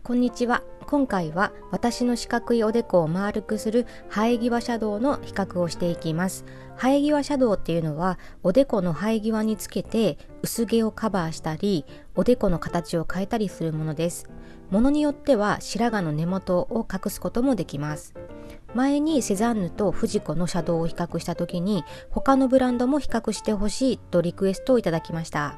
こんにちは。今回は私の四角いおでこを丸くする生え際シャドウの比較をしていきます。生え際シャドウっていうのはおでこの生え際につけて薄毛をカバーしたりおでこの形を変えたりするものです。ものによっては白髪の根元を隠すこともできます。前にセザンヌとフジコのシャドウを比較した時に他のブランドも比較してほしいとリクエストをいただきました。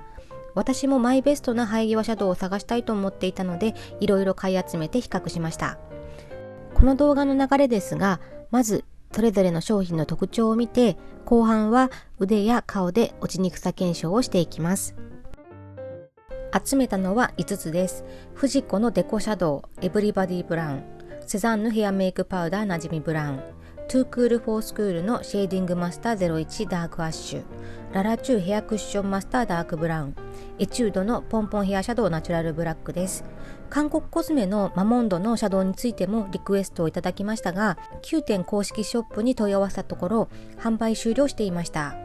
私もマイベストな生え際シャドウを探したいと思っていたのでいろいろ買い集めて比較しました。この動画の流れですが、まずそれぞれの商品の特徴を見て、後半は腕や顔で落ちにくさ検証をしていきます。集めたのは5つです。フジコのデコシャドウエブリバディブラウン、セザンヌヘアメイクパウダーなじみブラウン、トゥークールフォースクールのシェーディングマスター01ダークアッシュ、ララチューヘアクッションマスターダークブラウン、エチュードのポンポンヘアシャドウナチュラルブラックです。韓国コスメのマモンドのシャドウについてもリクエストをいただきましたが、9店公式ショップに問い合わせたところ販売終了していました。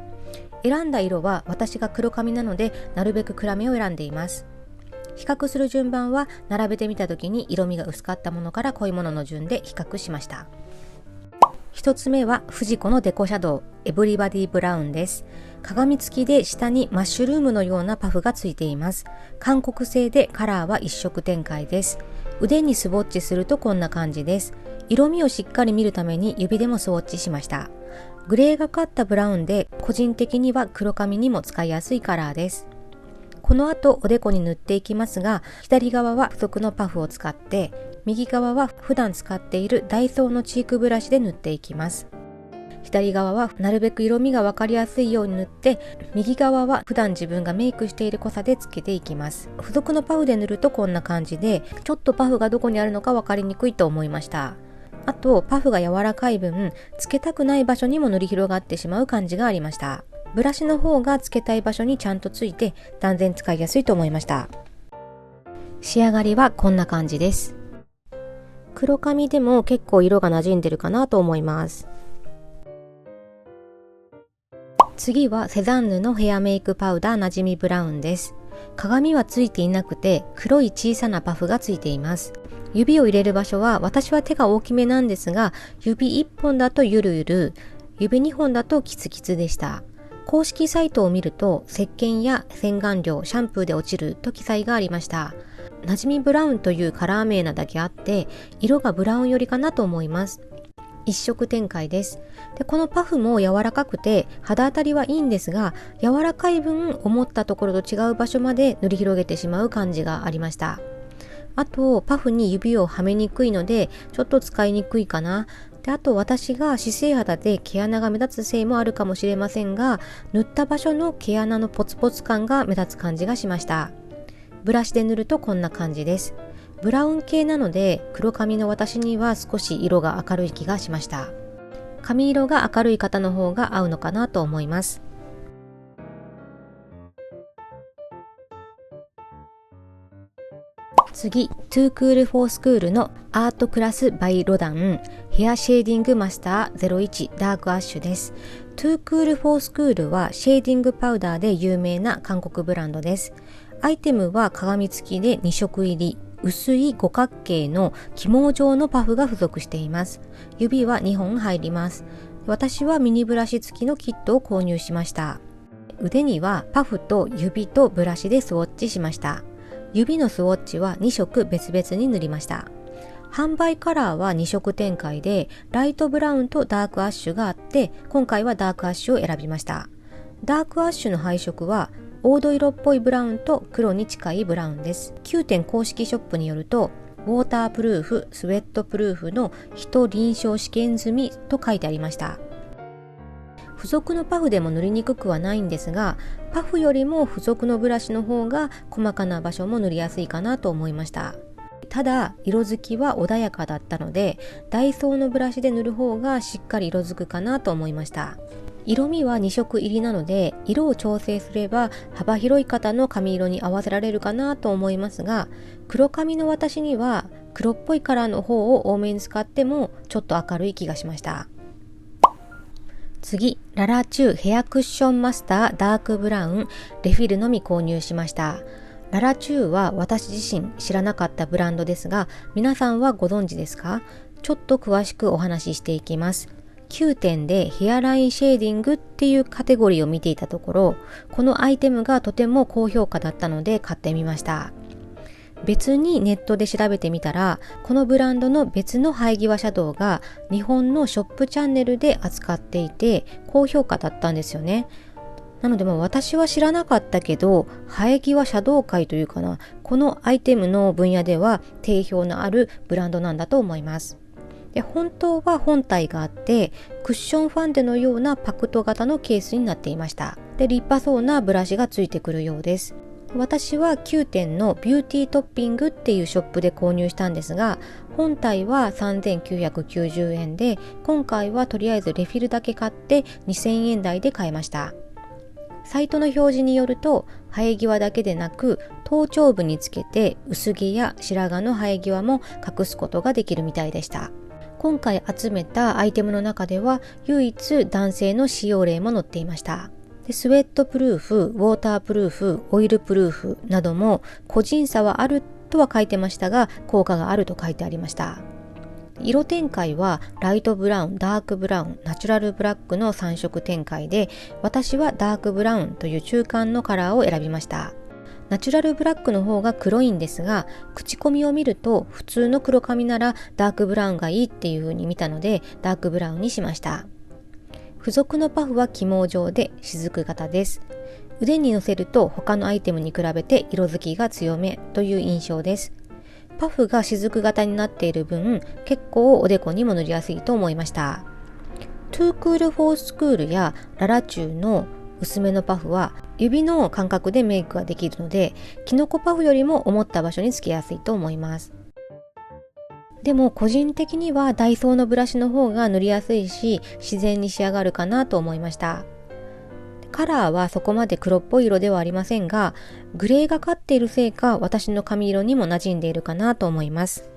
選んだ色は私が黒髪なのでなるべく暗めを選んでいます。比較する順番は並べてみた時に色味が薄かったものから濃いものの順で比較しました。一つ目はフジコのデコシャドウエブリバディブラウンです。鏡付きで下にマッシュルームのようなパフがついています。韓国製でカラーは一色展開です。腕にスウォッチするとこんな感じです。色味をしっかり見るために指でもスウォッチしました。グレーがかったブラウンで個人的には黒髪にも使いやすいカラーです。この後おでこに塗っていきますが、左側は付属のパフを使って、右側は普段使っているダイソーのチークブラシで塗っていきます。左側はなるべく色味が分かりやすいように塗って、右側は普段自分がメイクしている濃さでつけていきます。付属のパフで塗るとこんな感じで、ちょっとパフがどこにあるのか分かりにくいと思いました。あとパフが柔らかい分、つけたくない場所にも塗り広がってしまう感じがありました。ブラシの方がつけたい場所にちゃんとついて断然使いやすいと思いました。仕上がりはこんな感じです。黒髪でも結構色が馴染んでるかなと思います。次はセザンヌのヘアメイクパウダーなじみブラウンです。鏡はついていなくて黒い小さなパフがついています。指を入れる場所は私は手が大きめなんですが、指1本だとゆるゆる、指2本だとキツキツでした。公式サイトを見ると石鹸や洗顔料、シャンプーで落ちると記載がありました。なじみブラウンというカラー名なだけあって色がブラウン寄りかなと思います。一色展開です。で、このパフも柔らかくて肌当たりはいいんですが、柔らかい分思ったところと違う場所まで塗り広げてしまう感じがありました。あとパフに指をはめにくいのでちょっと使いにくいかな。で、あと私が姿勢肌で毛穴が目立つせいもあるかもしれませんが、塗った場所の毛穴のポツポツ感が目立つ感じがしました。ブラシで塗るとこんな感じです。ブラウン系なので黒髪の私には少し色が明るい気がしました。髪色が明るい方の方が合うのかなと思います。次、トゥークールフォースクールのアートクラスバイロダンヘアシェーディングマスター01ダークアッシュです。トゥークールフォースクールはシェーディングパウダーで有名な韓国ブランドです。アイテムは鏡付きで2色入り、薄い五角形の起毛状のパフが付属しています。指は2本入ります。私はミニブラシ付きのキットを購入しました。腕にはパフと指とブラシでスウォッチしました。指のスウォッチは2色別々に塗りました。販売カラーは2色展開で、ライトブラウンとダークアッシュがあって、今回はダークアッシュを選びました。ダークアッシュの配色は黄土色っぽいブラウンと黒に近いブラウンです。9店公式ショップによると、ウォータープルーフ、スウェットプルーフの非臨床試験済みと書いてありました。付属のパフでも塗りにくくはないんですが、パフよりも付属のブラシの方が細かな場所も塗りやすいかなと思いました。ただ色づきは穏やかだったので、ダイソーのブラシで塗る方がしっかり色づくかなと思いました。色味は2色入りなので、色を調整すれば幅広い方の髪色に合わせられるかなと思いますが、黒髪の私には黒っぽいカラーの方を多めに使ってもちょっと明るい気がしました。次、ララチューヘアクッションマスターダークブラウンレフィルのみ購入しました。ララチューは私自身知らなかったブランドですが、皆さんはご存知ですか？ちょっと詳しくお話ししていきます。9点でヘアラインシェーディングっていうカテゴリーを見ていたところ、このアイテムがとても高評価だったので買ってみました。別にネットで調べてみたら、このブランドの別の生え際シャドウが日本のショップチャンネルで扱っていて高評価だったんですよね。なので私は知らなかったけど、生え際シャドウ界というかな、このアイテムの分野では定評のあるブランドなんだと思います。で、本当は本体があって、クッションファンデのようなパクト型のケースになっていました。で、立派そうなブラシがついてくるようです。私は9点のビューティートッピングっていうショップで購入したんですが、本体は3990円で、今回はとりあえずレフィルだけ買って2000円台で買いました。サイトの表示によると、生え際だけでなく頭頂部につけて薄毛や白髪の生え際も隠すことができるみたいでした。今回集めたアイテムの中では唯一男性の使用例も載っていました。で、スウェットプルーフ、ウォータープルーフ、オイルプルーフなども個人差はあるとは書いてましたが、効果があると書いてありました。色展開はライトブラウン、ダークブラウン、ナチュラルブラックの3色展開で、私はダークブラウンという中間のカラーを選びました。ナチュラルブラックの方が黒いんですが、口コミを見ると普通の黒髪ならダークブラウンがいいっていう風に見たので、ダークブラウンにしました。付属のパフは起毛状で雫型です。腕に乗せると他のアイテムに比べて色づきが強めという印象です。パフが雫型になっている分、結構おでこにも塗りやすいと思いました。トゥークールフォースクールやララチューの薄めのパフは指の感覚でメイクができるので、キノコパフよりも思った場所につけやすいと思います。でも個人的にはダイソーのブラシの方が塗りやすいし、自然に仕上がるかなと思いました。カラーはそこまで黒っぽい色ではありませんが、グレーがかっているせいか私の髪色にも馴染んでいるかなと思います。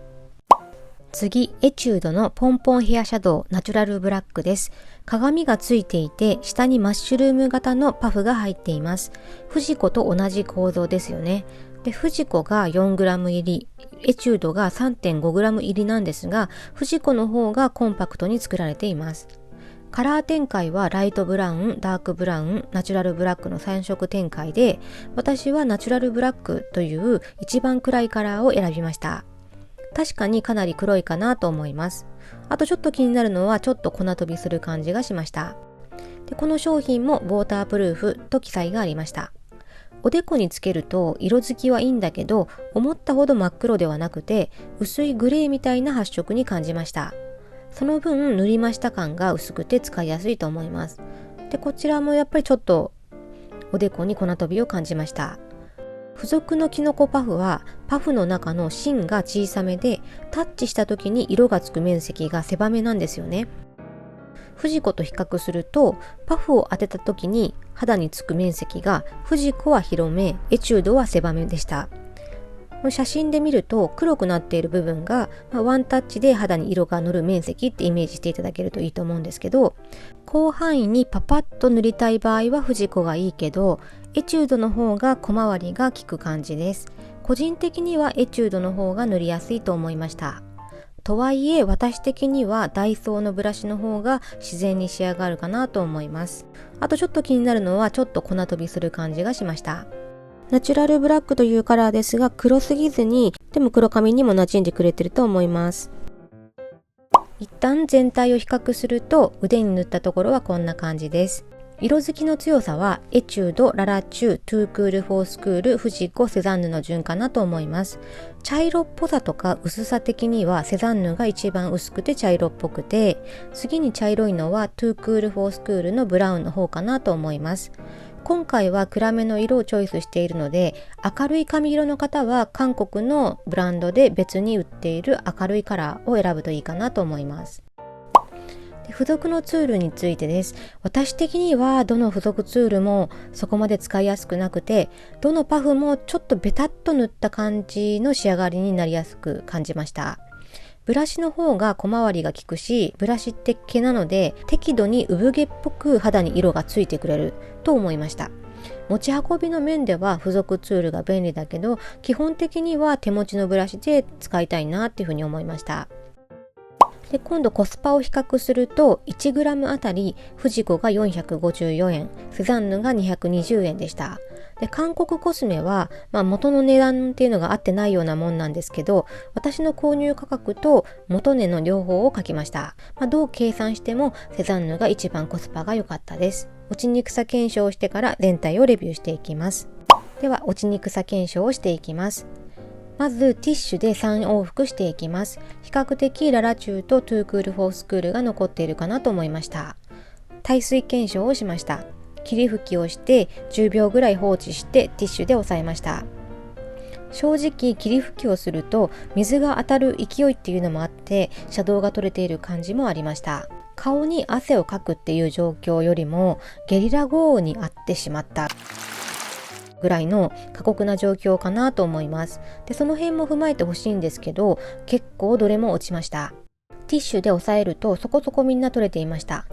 次、エチュードのポンポンヘアシャドウナチュラルブラックです。鏡がついていて、下にマッシュルーム型のパフが入っています。フジコと同じ構造ですよね。で、フジコが 4g 入り、エチュードが 3.5g 入りなんですが、フジコの方がコンパクトに作られています。カラー展開はライトブラウン、ダークブラウン、ナチュラルブラックの3色展開で、私はナチュラルブラックという一番暗いカラーを選びました。確かにかなり黒いかなと思います。あとちょっと気になるのはちょっと粉飛びする感じがしました。で、この商品もウォータープルーフと記載がありました。おでこにつけると色づきはいいんだけど、思ったほど真っ黒ではなくて薄いグレーみたいな発色に感じました。その分塗りました感が薄くて使いやすいと思います。で、こちらもやっぱりちょっとおでこに粉飛びを感じました。付属のキノコパフはパフの中の芯が小さめで、タッチした時に色がつく面積が狭めなんですよね。フジコと比較すると、パフを当てた時に肌につく面積がフジコは広め、エチュードは狭めでした。写真で見ると黒くなっている部分が、ワンタッチで肌に色が乗る面積ってイメージしていただけるといいと思うんですけど、広範囲にパパッと塗りたい場合はフジコがいいけど、エチュードの方が小回りが効く感じです。個人的にはエチュードの方が塗りやすいと思いました。とはいえ私的にはダイソーのブラシの方が自然に仕上がるかなと思います。あとちょっと気になるのはちょっと粉飛びする感じがしました。ナチュラルブラックというカラーですが、黒すぎずに、でも黒髪にも馴染んでくれてると思います。一旦全体を比較すると、腕に塗ったところはこんな感じです。色づきの強さはエチュード、ララチュー、トゥークール、フォースクール、フジコ、セザンヌの順かなと思います。茶色っぽさとか薄さ的にはセザンヌが一番薄くて茶色っぽくて、次に茶色いのはトゥークール、フォースクールのブラウンの方かなと思います。今回は暗めの色をチョイスしているので、明るい髪色の方は韓国のブランドで別に売っている明るいカラーを選ぶといいかなと思います。付属のツールについてです。私的にはどの付属ツールもそこまで使いやすくなくて、どのパフもちょっとベタっと塗った感じの仕上がりになりやすく感じました。ブラシの方が小回りが効くし、ブラシって毛なので適度に産毛っぽく肌に色がついてくれると思いました。持ち運びの面では付属ツールが便利だけど、基本的には手持ちのブラシで使いたいなっていうふうに思いました。で、今度コスパを比較すると 1g あたりフジコが454円、セザンヌが220円でした。で、韓国コスメは、元の値段っていうのが合ってないようなもんなんですけど、私の購入価格と元値の両方を書きました。どう計算してもセザンヌが一番コスパが良かったです。落ちにくさ検証をしてから全体をレビューしていきます。では落ちにくさ検証をしていきます。まずティッシュで3往復していきます。比較的ララチューとトゥークールフォースクールが残っているかなと思いました。耐水検証をしました。霧吹きをして10秒ぐらい放置してティッシュで押さえました。正直霧吹きをすると水が当たる勢いっていうのもあってシャドウが取れている感じもありました。顔に汗をかくっていう状況よりもゲリラ豪雨に遭ってしまったぐらいの過酷な状況かなと思います。で、その辺も踏まえてほしいんですけど、結構どれも落ちました。ティッシュで押さえるとそこそこみんな取れていました。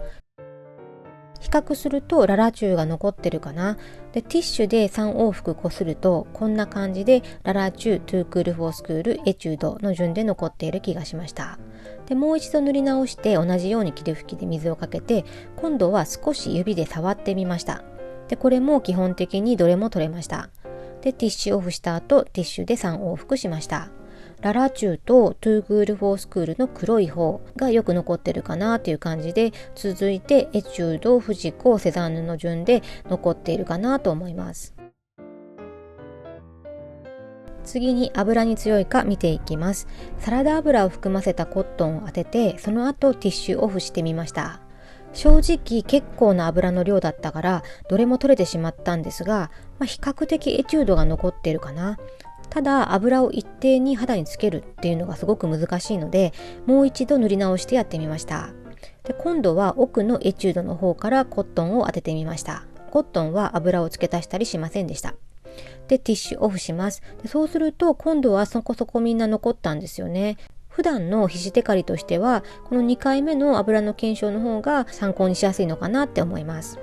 比較するとララチューが残ってるかな。で、ティッシュで3往復こするとこんな感じでララチュー、トゥークールフォースクール、エチュードの順で残っている気がしました。で、もう一度塗り直して同じように霧吹きで水をかけて今度は少し指で触ってみました。で、これも基本的にどれも取れました。で、ティッシュオフした後ティッシュで3往復しました。ララチューとトゥークールフォースクールの黒い方がよく残ってるかなという感じで、続いてエチュード、フジコ、セザンヌの順で残っているかなと思います。次に油に強いか見ていきます。サラダ油を含ませたコットンを当てて、その後ティッシュオフしてみました。正直結構な油の量だったからどれも取れてしまったんですが、比較的エチュードが残っているかな。ただ油を一定に肌につけるっていうのがすごく難しいので、もう一度塗り直してやってみました。で、今度は奥のエチュードの方からコットンを当ててみました。コットンは油を付け足したりしませんでした。で、ティッシュオフします。で、そうすると今度はそこそこみんな残ったんですよね。普段の皮脂テカリとしてはこの2回目の油の検証の方が参考にしやすいのかなって思います。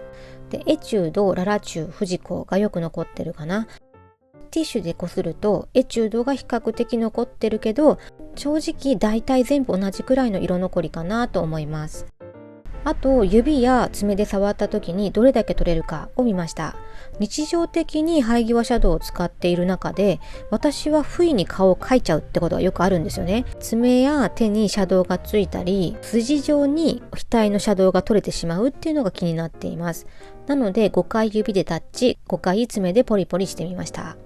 で、エチュード、ララチュー、フジコがよく残ってるかな。ティッシュでこするとエチュードが比較的残ってるけど、正直だいたい全部同じくらいの色残りかなと思います。あと指や爪で触った時にどれだけ取れるかを見ました。日常的に生え際シャドウを使っている中で、私は不意に顔を描いちゃうってことがよくあるんですよね。爪や手にシャドウがついたり、筋状に額のシャドウが取れてしまうっていうのが気になっています。なので5回指でタッチ、5回爪でポリポリしてみました。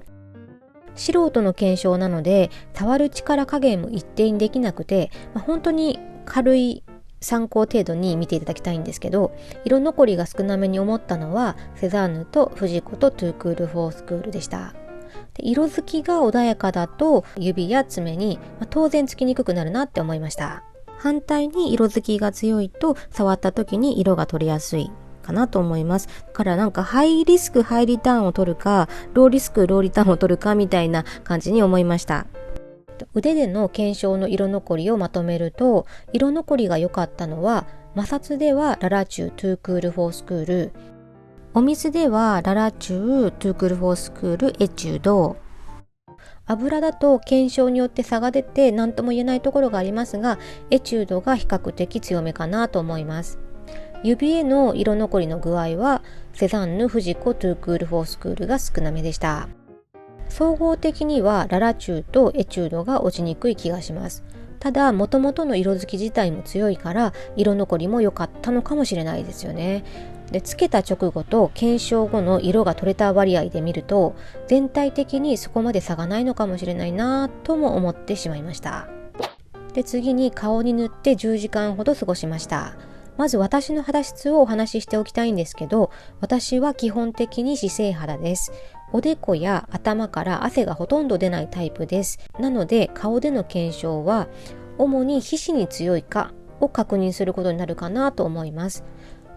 素人の検証なので触る力加減も一定にできなくて、本当に軽い参考程度に見ていただきたいんですけど、色残りが少なめに思ったのはセザンヌとフジコとトゥークールフォースクールでした。で、色づきが穏やかだと指や爪に、当然つきにくくなるなって思いました。反対に色づきが強いと触った時に色が取れやすいかなと思います。だからハイリスクハイリターンを取るか、ローリスクローリターンを取るかみたいな感じに思いました。腕での検証の色残りをまとめると、色残りが良かったのは摩擦ではララチュー、トゥークールフォースクール、お水ではララチュー、トゥークールフォースクール、エチュード。油だと検証によって差が出て何とも言えないところがありますが、エチュードが比較的強めかなと思います。指への色残りの具合はセザンヌ、フジコ、トゥークールフォースクールが少なめでした。総合的にはララチューとエチュードが落ちにくい気がします。ただ元々の色づき自体も強いから色残りも良かったのかもしれないですよね。で、つけた直後と検証後の色が取れた割合で見ると全体的にそこまで差がないのかもしれないなとも思ってしまいました。で、次に顔に塗って10時間ほど過ごしました。まず私の肌質をお話ししておきたいんですけど、私は基本的に脂性肌です。おでこや頭から汗がほとんど出ないタイプです。なので顔での検証は主に皮脂に強いかを確認することになるかなと思います。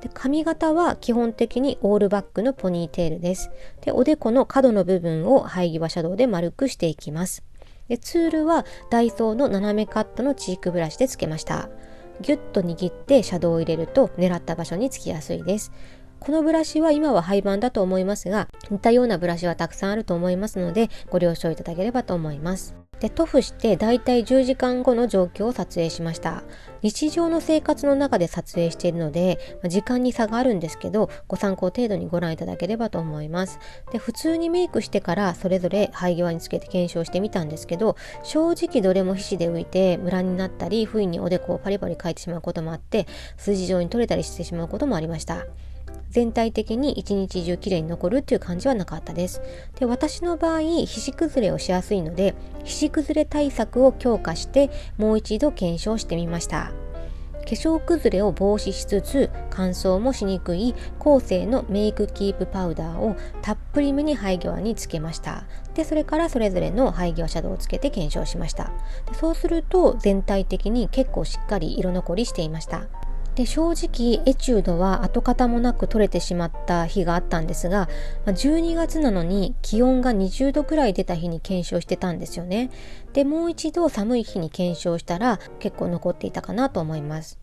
で、髪型は基本的にオールバックのポニーテールです。で、おでこの角の部分を生え際シャドウで丸くしていきます。で、ツールはダイソーの斜めカットのチークブラシでつけました。ギュッと握ってシャドウを入れると狙った場所につきやすいです。このブラシは今は廃盤だと思いますが、似たようなブラシはたくさんあると思いますので、ご了承いただければと思います。で、塗布してだいたい10時間後の状況を撮影しました。日常の生活の中で撮影しているので、時間に差があるんですけど、ご参考程度にご覧いただければと思います。で、普通にメイクしてからそれぞれ生え際につけて検証してみたんですけど、正直どれも皮脂で浮いてムラになったり、不意におでこをパリパリ描いてしまうこともあって、筋状に取れたりしてしまうこともありました。全体的に一日中綺麗に残るっていう感じはなかったです。で、私の場合、皮脂崩れをしやすいので、皮脂崩れ対策を強化してもう一度検証してみました。化粧崩れを防止しつつ乾燥もしにくい高性のメイクキープパウダーをたっぷりめに生え際につけました。で、それからそれぞれの生え際シャドウをつけて検証しました。で、そうすると全体的に結構しっかり色残りしていました。で、正直エチュードは跡形もなく取れてしまった日があったんですが、12月なのに気温が20度くらい出た日に検証してたんですよね。で、もう一度寒い日に検証したら結構残っていたかなと思います。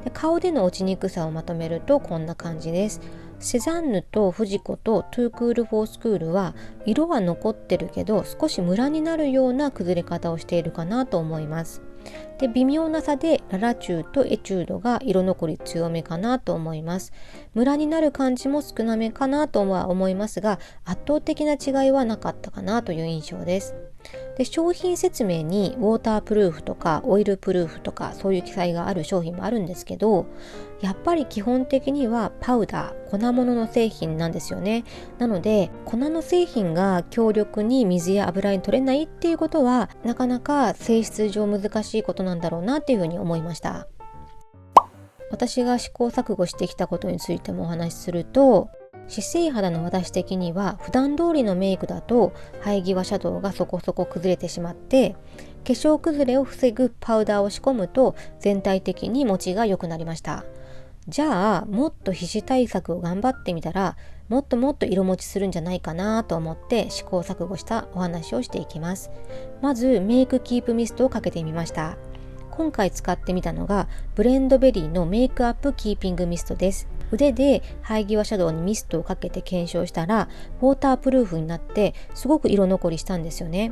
で、顔での落ちにくさをまとめるとこんな感じです。セザンヌとフジコとトゥークールフォースクールは色は残ってるけど少しムラになるような崩れ方をしているかなと思います。で、微妙な差でララチューとエチュードが色残り強めかなと思います。ムラになる感じも少なめかなとは思いますが、圧倒的な違いはなかったかなという印象です。で、商品説明にウォータープルーフとかオイルプルーフとかそういう記載がある商品もあるんですけど、やっぱり基本的にはパウダー、粉物の製品なんですよね。なので粉の製品が強力に水や油に取れないっていうことはなかなか性質上難しいことなんだろうなっていうふうに思いました。私が試行錯誤してきたことについてもお話しすると、脂性肌の私的には普段通りのメイクだと生え際シャドウがそこそこ崩れてしまって、化粧崩れを防ぐパウダーを仕込むと全体的に持ちが良くなりました。じゃあもっと皮脂対策を頑張ってみたらもっともっと色持ちするんじゃないかなと思って試行錯誤したお話をしていきます。まずメイクキープミストをかけてみました。今回使ってみたのがブレンドベリーのメイクアップキーピングミストです。腕で生え際シャドウにミストをかけて検証したらウォータープルーフになってすごく色残りしたんですよね。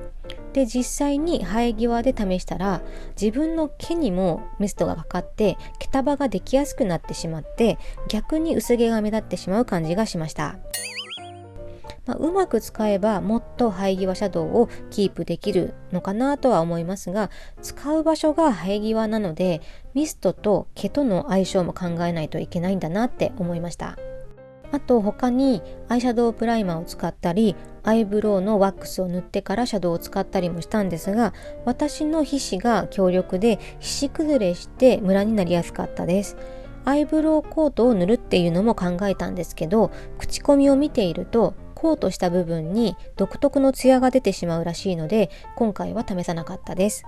で、実際に生え際で試したら自分の毛にもミストがかかって毛束ができやすくなってしまって逆に薄毛が目立ってしまう感じがしました。うまく使えばもっと生え際シャドウをキープできるのかなとは思いますが、使う場所が生え際なのでミストと毛との相性も考えないといけないんだなって思いました。あと他にアイシャドウプライマーを使ったりアイブロウのワックスを塗ってからシャドウを使ったりもしたんですが、私の皮脂が強力で皮脂崩れしてムラになりやすかったです。アイブロウコートを塗るっていうのも考えたんですけど、口コミを見ているとコートした部分に独特のツヤが出てしまうらしいので今回は試さなかったです。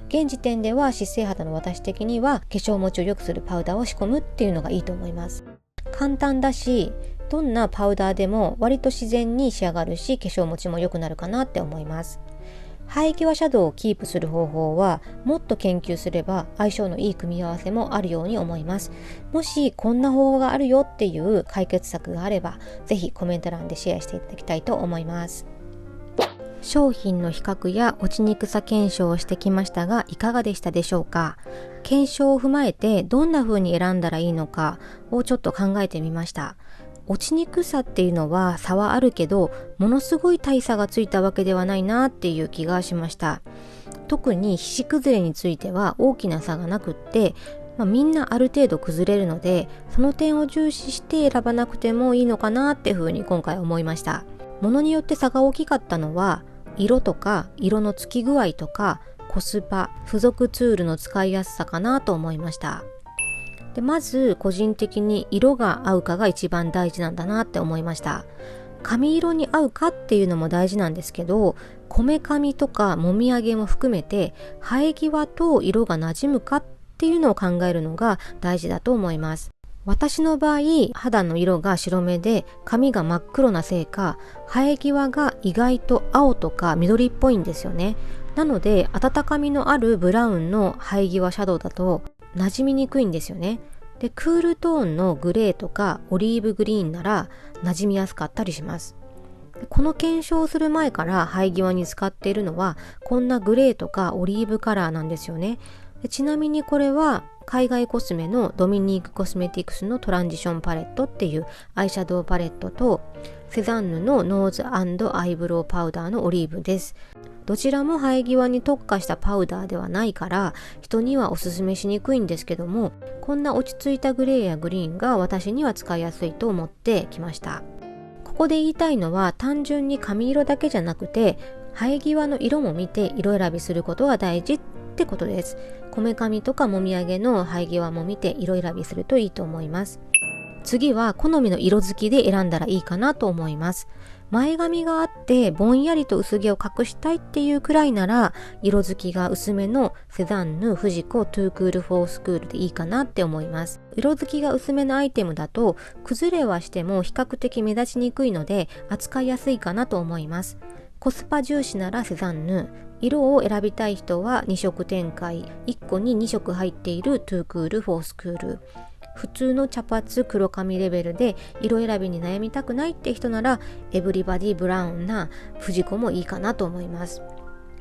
現時点では脂性肌の私的には化粧持ちを良くするパウダーを仕込むっていうのがいいと思います。簡単だしどんなパウダーでも割と自然に仕上がるし化粧持ちも良くなるかなって思います。生え際シャドウをキープする方法はもっと研究すれば相性のいい組み合わせもあるように思います。もしこんな方法があるよっていう解決策があればぜひコメント欄でシェアしていただきたいと思います。商品の比較や落ちにくさ検証をしてきましたがいかがでしたでしょうか。検証を踏まえてどんな風に選んだらいいのかをちょっと考えてみました。落ちにくさっていうのは差はあるけどものすごい大差がついたわけではないなっていう気がしました。特に皮脂崩れについては大きな差がなくって、みんなある程度崩れるのでその点を重視して選ばなくてもいいのかなっていうふうに今回思いました。ものによって差が大きかったのは色とか色のつき具合とかコスパ、付属ツールの使いやすさかなと思いました。で、まず個人的に色が合うかが一番大事なんだなって思いました。髪色に合うかっていうのも大事なんですけど、こめかみとかもみあげも含めて生え際と色が馴染むかっていうのを考えるのが大事だと思います。私の場合、肌の色が白目で髪が真っ黒なせいか、生え際が意外と青とか緑っぽいんですよね。なので温かみのあるブラウンの生え際シャドウだと馴染みにくいんですよね。で、クールトーンのグレーとかオリーブグリーンなら馴染みやすかったりします。この検証をする前から生え際に使っているのはこんなグレーとかオリーブカラーなんですよね。で、ちなみにこれは海外コスメのドミニークコスメティクスのトランジションパレットっていうアイシャドウパレットとセザンヌのノーズ&アイブロウパウダーのオリーブです。どちらも生え際に特化したパウダーではないから人にはおすすめしにくいんですけども、こんな落ち着いたグレーやグリーンが私には使いやすいと思ってきました。ここで言いたいのは単純に髪色だけじゃなくて生え際の色も見て色選びすることが大事ってことです。こめかみとかもみあげの生え際も見て色選びするといいと思います。次は好みの色付きで選んだらいいかなと思います。前髪があってぼんやりと薄毛を隠したいっていうくらいなら色付きが薄めのセザンヌ、フジコ、トゥークールフォースクールでいいかなって思います。色付きが薄めのアイテムだと崩れはしても比較的目立ちにくいので扱いやすいかなと思います。コスパ重視ならセザンヌ、色を選びたい人は2色展開、1個に2色入っているトゥークールフォースクール、普通の茶髪黒髪レベルで色選びに悩みたくないって人ならエブリバディブラウンなフジコもいいかなと思います。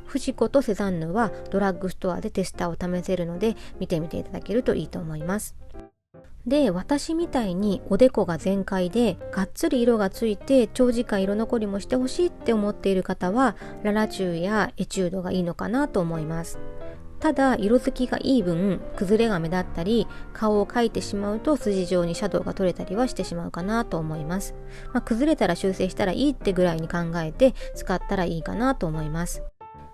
フジコとセザンヌはドラッグストアでテスターを試せるので見てみていただけるといいと思います。で、私みたいにおでこが全開でがっつり色がついて長時間色残りもしてほしいって思っている方はララチュウやエチュードがいいのかなと思います。ただ色づきがいい分崩れが目立ったり顔を描いてしまうと筋状にシャドウが取れたりはしてしまうかなと思います。崩れたら修正したらいいってぐらいに考えて使ったらいいかなと思います。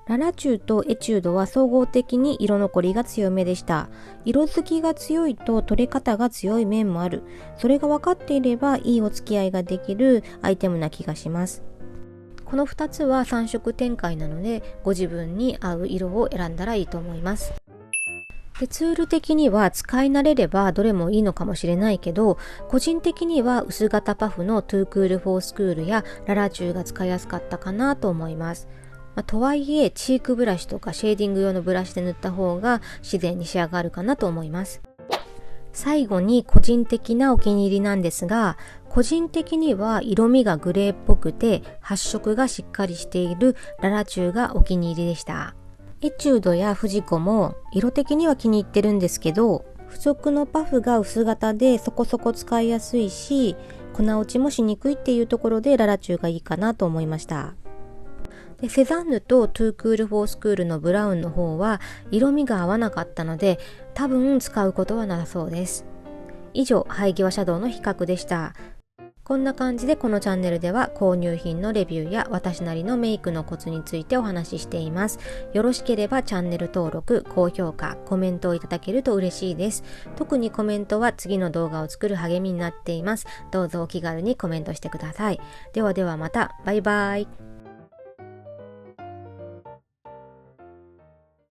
ララチュウとエチュードは総合的に色残りが強めでした。色づきが強いと取れ方が強い面もある。それが分かっていればいいお付き合いができるアイテムな気がします。この2つは3色展開なのでご自分に合う色を選んだらいいと思います。で、ツール的には使い慣れればどれもいいのかもしれないけど、個人的には薄型パフのトゥークールフォースクールやララチュウが使いやすかったかなと思います。とはいえチークブラシとかシェーディング用のブラシで塗った方が自然に仕上がるかなと思います。最後に個人的なお気に入りなんですが、個人的には色味がグレーっぽくて発色がしっかりしているララチュウがお気に入りでした。エチュードやフジコも色的には気に入ってるんですけど、付属のパフが薄型でそこそこ使いやすいし粉落ちもしにくいっていうところでララチュウがいいかなと思いました。で、セザンヌとトゥークールフォースクールのブラウンの方は色味が合わなかったので多分使うことはなさそうです。以上、生え際シャドウの比較でした。こんな感じでこのチャンネルでは購入品のレビューや私なりのメイクのコツについてお話ししています。よろしければチャンネル登録、高評価、コメントをいただけると嬉しいです。特にコメントは次の動画を作る励みになっています。どうぞお気軽にコメントしてください。ではではまた、バイバイ。